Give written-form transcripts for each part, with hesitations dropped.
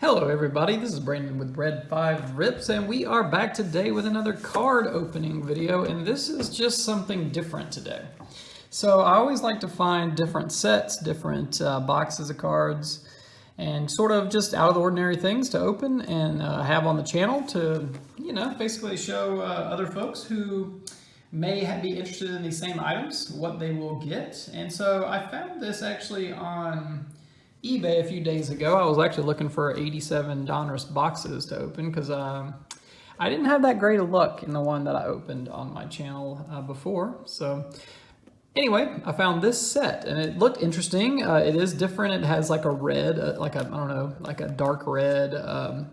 Hello everybody, this is Brandon with Red 5 Rips, and we are back today with another card opening video, and this is just something different today. So I always like to find different sets, different boxes of cards, and sort of just out of the ordinary things to open and have on the channel to, basically show other folks who may be interested in these same items, what they will get. And so I found this actually on eBay a few days ago. I was actually looking for 87 Donruss boxes to open because I didn't have that great a luck in the one that I opened on my channel before. So anyway, I found this set and it looked interesting. It is different. It has like a red, like a dark red,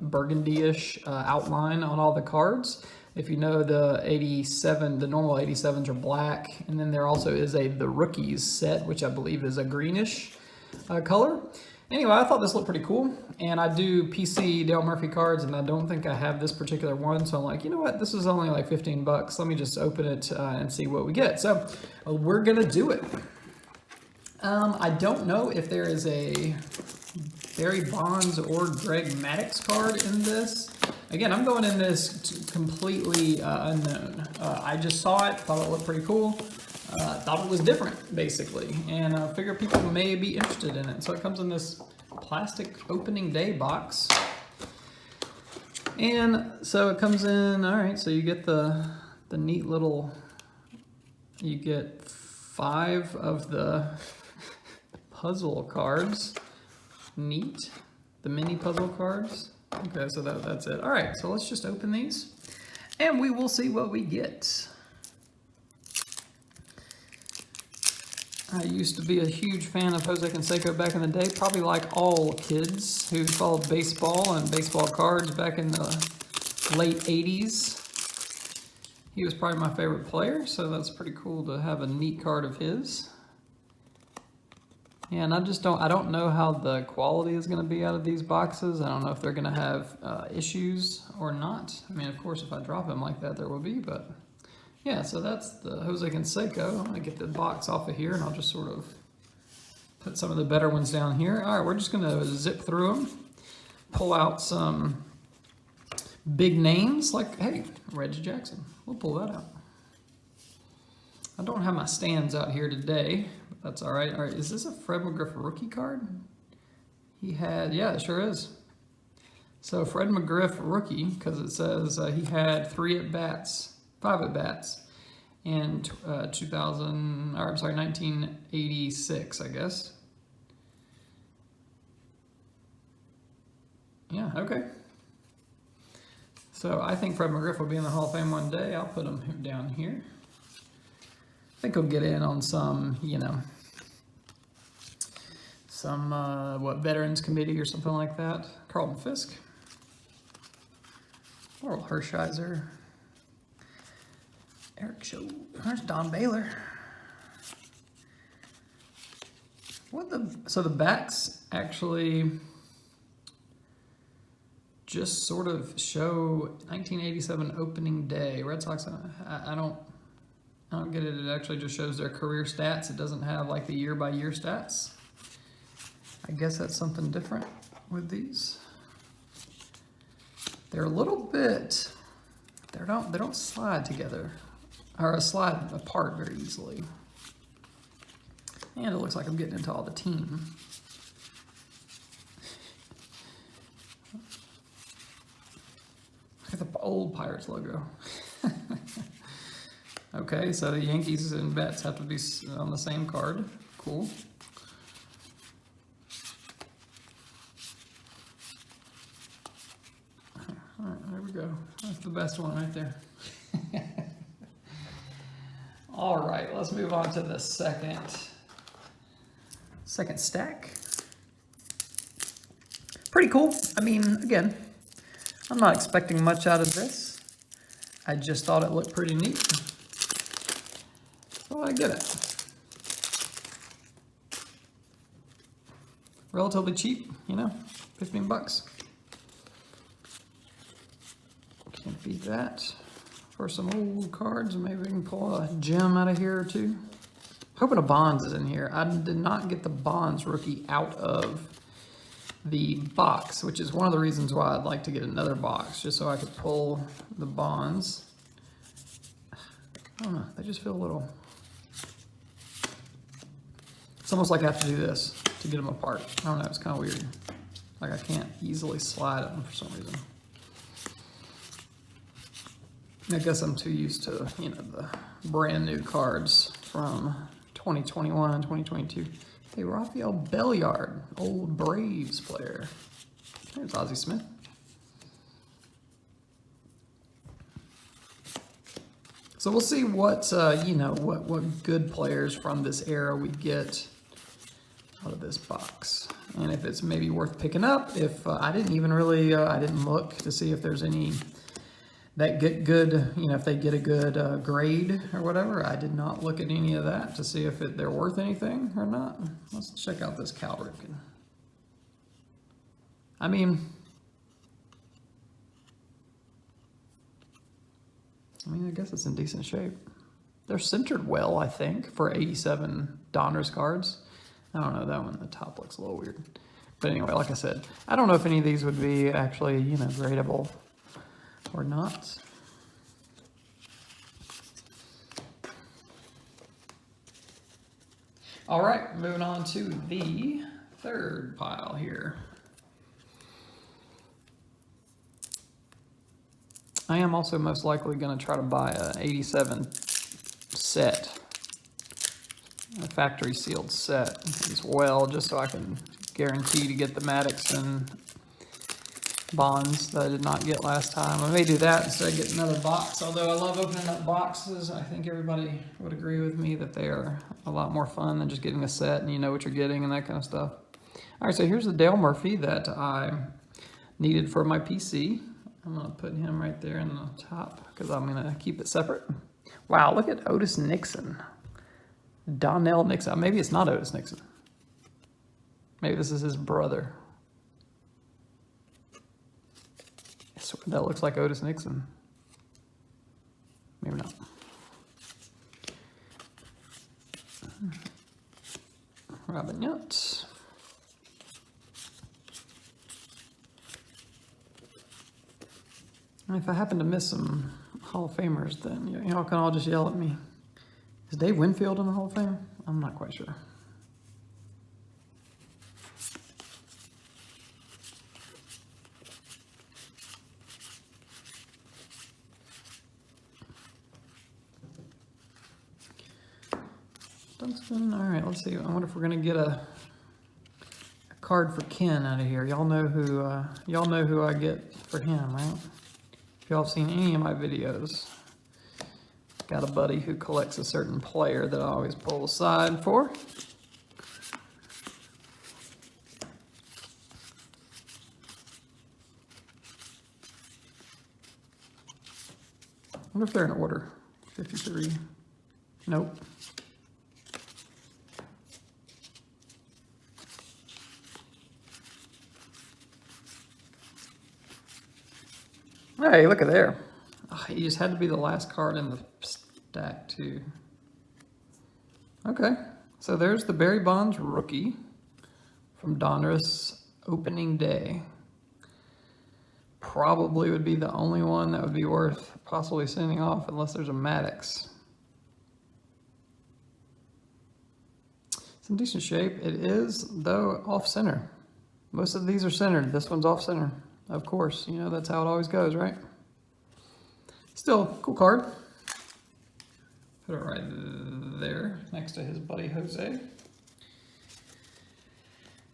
burgundy-ish outline on all the cards. If you know, the 87, the normal 87s are black, and then there also is the rookies set, which I believe is a greenish color. Anyway, I thought this looked pretty cool, and I do PC Dale Murphy cards, and I don't think I have this particular one, so I'm like, you know what, this is only like 15 bucks. Let me just open it and see what we get. So we're gonna do it. I don't know if there is a Barry Bonds or Greg Maddux card in this. Again, I'm going in this completely unknown. I just saw it, thought it looked pretty cool. Thought it was different, basically, and I figure people may be interested in it. So it comes in this plastic opening day box. And so it comes in, all right, so you get the neat little, you get 5 of the puzzle cards. Neat. The mini puzzle cards. Okay, so that's it. All right, so let's just open these, and we will see what we get. I used to be a huge fan of Jose Canseco back in the day, probably like all kids who followed baseball and baseball cards back in the late 80s. He was probably my favorite player, so that's pretty cool to have a neat card of his. Yeah, and I don't know how the quality is going to be out of these boxes. I don't know if they're going to have issues or not. I mean, of course, if I drop them like that, there will be, but yeah, so that's the Jose Canseco. I'm going to get the box off of here, and I'll just sort of put some of the better ones down here. All right, we're just going to zip through them, pull out some big names like, hey, Reggie Jackson. We'll pull that out. I don't have my stands out here today, but that's all right. All right, is this a Fred McGriff rookie card? He had, yeah, it sure is. So Fred McGriff rookie, because it says he had 5 at bats in 1986, I guess. Yeah, okay. So I think Fred McGriff will be in the Hall of Fame one day. I'll put him down here. I think he'll get in on some, what, Veterans Committee or something like that. Carlton Fisk. Oral Hershiser. Eric Show. There's Don Baylor. So the backs actually just sort of show 1987 opening day. Red Sox, I don't get it. It actually just shows their career stats. It doesn't have like the year-by-year stats. I guess that's something different with these. They're a little bit, they don't slide together, or slide apart very easily. And it looks like I'm getting into all the team. Look at the old Pirates logo. Okay, so the Yankees and Mets have to be on the same card. Cool. All right, there we go. That's the best one right there. All right, let's move on to the second stack. Pretty cool. I mean, again, I'm not expecting much out of this. I just thought it looked pretty neat. So I get it. Relatively cheap, 15 bucks. Can't beat that. For some old cards, maybe we can pull a gem out of here or two. Hoping a Bonds is in here. I did not get the Bonds rookie out of the box, which is one of the reasons why I'd like to get another box, just so I could pull the bonds. I don't know, they just feel a little... It's almost like I have to do this to get them apart. I don't know, it's kind of weird. Like I can't easily slide them for some reason. I guess I'm too used to, you know, the brand new cards from 2021 and 2022. Hey, Rafael Belliard, old Braves player. There's Ozzie Smith. So we'll see what, you know, what good players from this era we get out of this box. And if it's maybe worth picking up. If I didn't even really, I didn't look to see if there's any that get good, you know, if they get a good grade or whatever. I did not look at any of that to see if they're worth anything or not. Let's check out this Cal Ripken. I mean, I guess it's in decent shape. They're centered well, I think, for 87 Donruss cards. I don't know, that one, the top looks a little weird. But anyway, like I said, I don't know if any of these would be actually, you know, gradable or not. All right, moving on to the third pile here. I am also most likely going to try to buy an 87 set, a factory sealed set as well, just so I can guarantee to get the Maddox and bonds that I did not get last time. I may do that instead of getting another box, although I love opening up boxes. I think everybody would agree with me that they are a lot more fun than just getting a set and you know what you're getting and that kind of stuff. All right, so here's the Dale Murphy that I needed for my PC. I'm gonna put him right there in the top because I'm gonna keep it separate. Wow, look at Otis Nixon. Donnell Nixon. Maybe it's not Otis Nixon. Maybe this is his brother. That looks like Otis Nixon. Maybe not. Robin Yount. And if I happen to miss some Hall of Famers, then y'all can all just yell at me. Is Dave Winfield in the Hall of Fame? I'm not quite sure. All right, let's see. I wonder if we're gonna get a card for Ken out of here. Y'all know who I get for him, right? If y'all have seen any of my videos, got a buddy who collects a certain player that I always pull aside for. I wonder if they're in order. 53. Nope. Hey, look at there. Oh, he just had to be the last card in the stack, too. Okay, so there's the Barry Bonds rookie from Donruss Opening Day. Probably would be the only one that would be worth possibly sending off unless there's a Maddox. It's in decent shape. It is, though, off-center. Most of these are centered. This one's off-center. Of course, you know, that's how it always goes, right? Still, cool card. Put it right there next to his buddy Jose.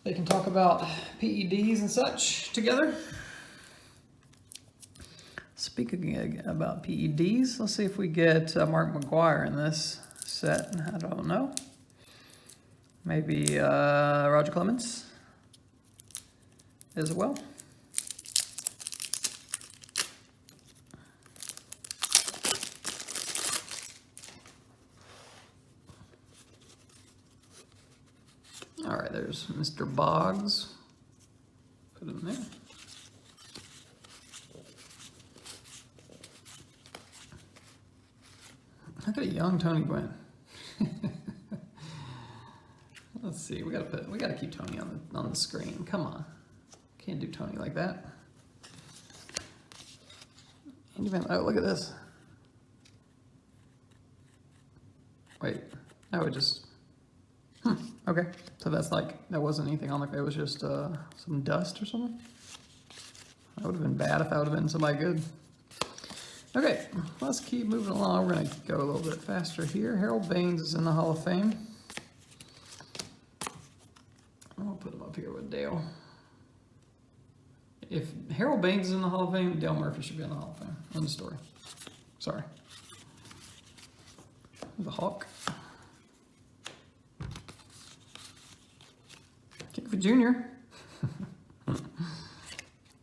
They can talk about PEDs and such together. Speaking about PEDs, let's see if we get Mark McGwire in this set. I don't know. Maybe Roger Clemens as well. All right, there's Mr. Boggs. Put him there. Look at a young Tony Gwynn. Let's see. We gotta keep Tony on the screen. Come on. Can't do Tony like that. And even, oh, look at this. Wait, that would just, okay. So that's like, that wasn't anything on it was just some dust or something. That would have been bad if that would have been somebody good. Okay, let's keep moving along. We're gonna go a little bit faster here. Harold Baines is in the Hall of Fame. I'll put him up here with Dale. If Harold Baines is in the Hall of Fame, Dale Murphy should be in the Hall of Fame. End of story. Sorry. The Hawk. King Griffey Jr.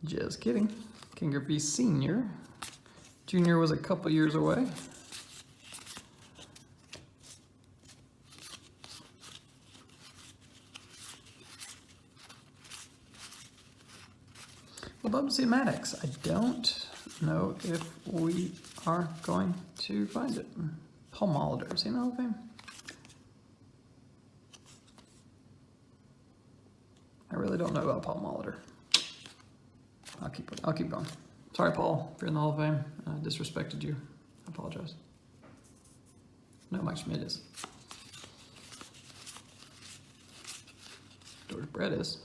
Just kidding. King Griffey Sr. Jr. was a couple years away. Well, Bubsy Maddox. I don't know if we are going to find it. Paul Molitor, is he in the Hall of Fame? I really don't know about Paul Molitor. I'll keep going. Sorry, Paul, if you're in the Hall of Fame. I disrespected you. I apologize. No, Mike Schmidt is. George Brett is.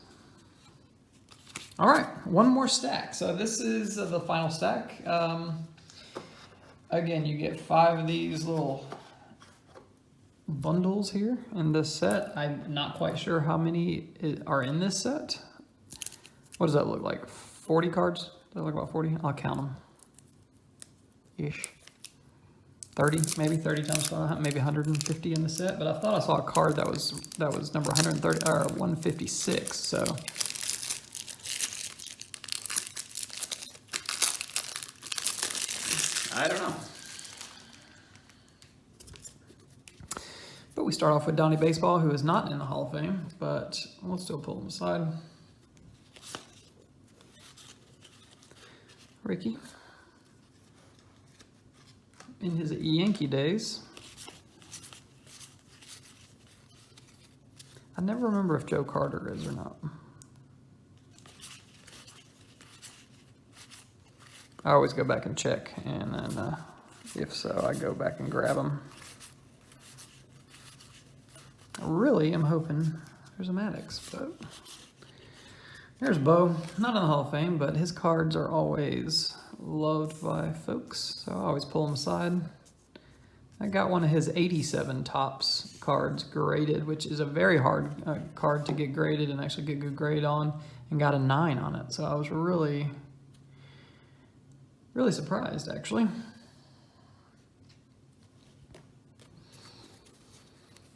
All right, one more stack. So this is the final stack. Again, you get 5 of these little bundles here in this set. I'm not quite sure how many are in this set. What does that look like? 40 cards? Does that look about 40? I'll count them. Ish. 30, maybe 30 times 5, maybe 150 in the set. But I thought I saw a card that was number 130 or 156. So. I don't know. But we start off with Donnie Baseball, who is not in the Hall of Fame, but we'll still pull him aside. Ricky. In his Yankee days. I never remember if Joe Carter is or not. I always go back and check, and then if so, I go back and grab them. I really am hoping there's a Maddox, but there's Bo. Not in the Hall of Fame, but his cards are always loved by folks, so I always pull them aside. I got one of his 87 Topps cards graded, which is a very hard card to get graded and actually get a good grade on, and got a 9 on it. So I was really surprised, actually.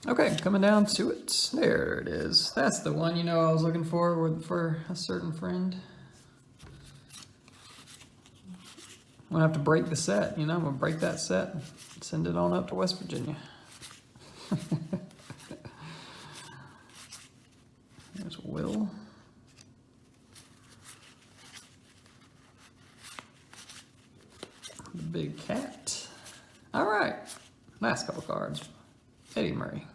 Okay, coming down to it. There it is. That's the one, I was looking for a certain friend. I'm gonna have to break the set, I'm gonna break that set and send it on up to West Virginia. There's Will. The big cat. All right, last couple cards. Eddie Murray.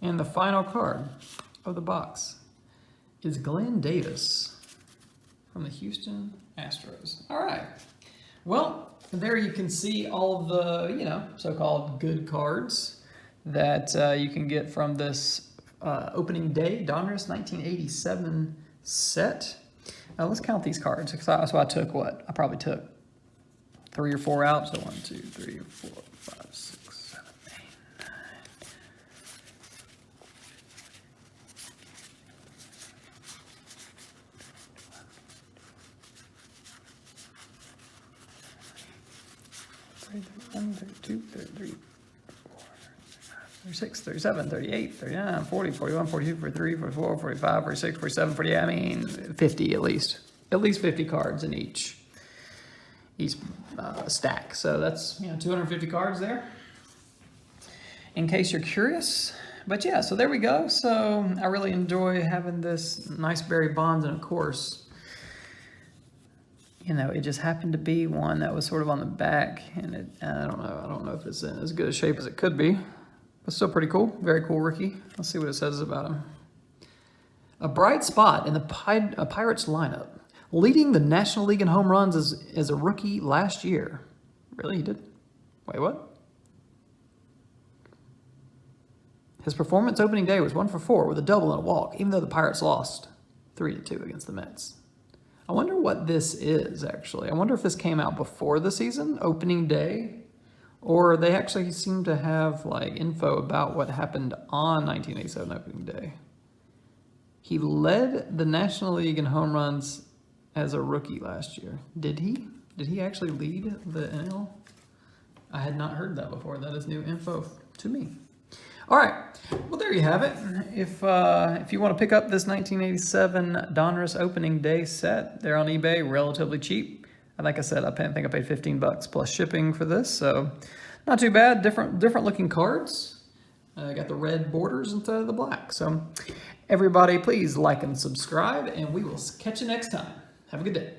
And the final card of the box is Glenn Davis from the Houston Astros. All right. Well, there you can see all of the, so-called good cards that you can get from this opening day Donruss 1987 set. Let's count these cards. So I took what? I probably took 3 or 4 out. So 1, 2, 3, 4, 5, 6, 7, 8, 9. 31, 32, 33, 36, 37, 38, 39, 40, 41, 42, 43, 44, 45, 46, 47, 48, I mean 50 at least. At least 50 cards in each stack. So that's 250 cards there, in case you're curious. But yeah, so there we go. So I really enjoy having this nice Barry Bonds, and of course, it just happened to be one that was sort of on the back, and I don't know if it's in as good a shape as it could be. but still pretty cool. Very cool rookie. Let's see what it says about him. A bright spot in the Pirates lineup, leading the National League in home runs as a rookie last year. Really, he did? Wait, what? His performance opening day was 1 for 4 with a double and a walk, even though the Pirates lost 3-2 against the Mets. I wonder what this is, actually. I wonder if this came out before the season, opening day, or they actually seem to have like info about what happened on 1987 opening day. He led the National League in home runs as a rookie last year. Did he? Did he actually lead the NL? I had not heard that before. That is new info to me. All right, well, there you have it. If you want to pick up this 1987 Donruss Opening Day Set, they're on eBay, relatively cheap. And like I said, I think I paid $15 plus shipping for this, so not too bad. Different looking cards. Got the red borders instead of the black. So everybody, please like and subscribe, and we will catch you next time. Have a good day.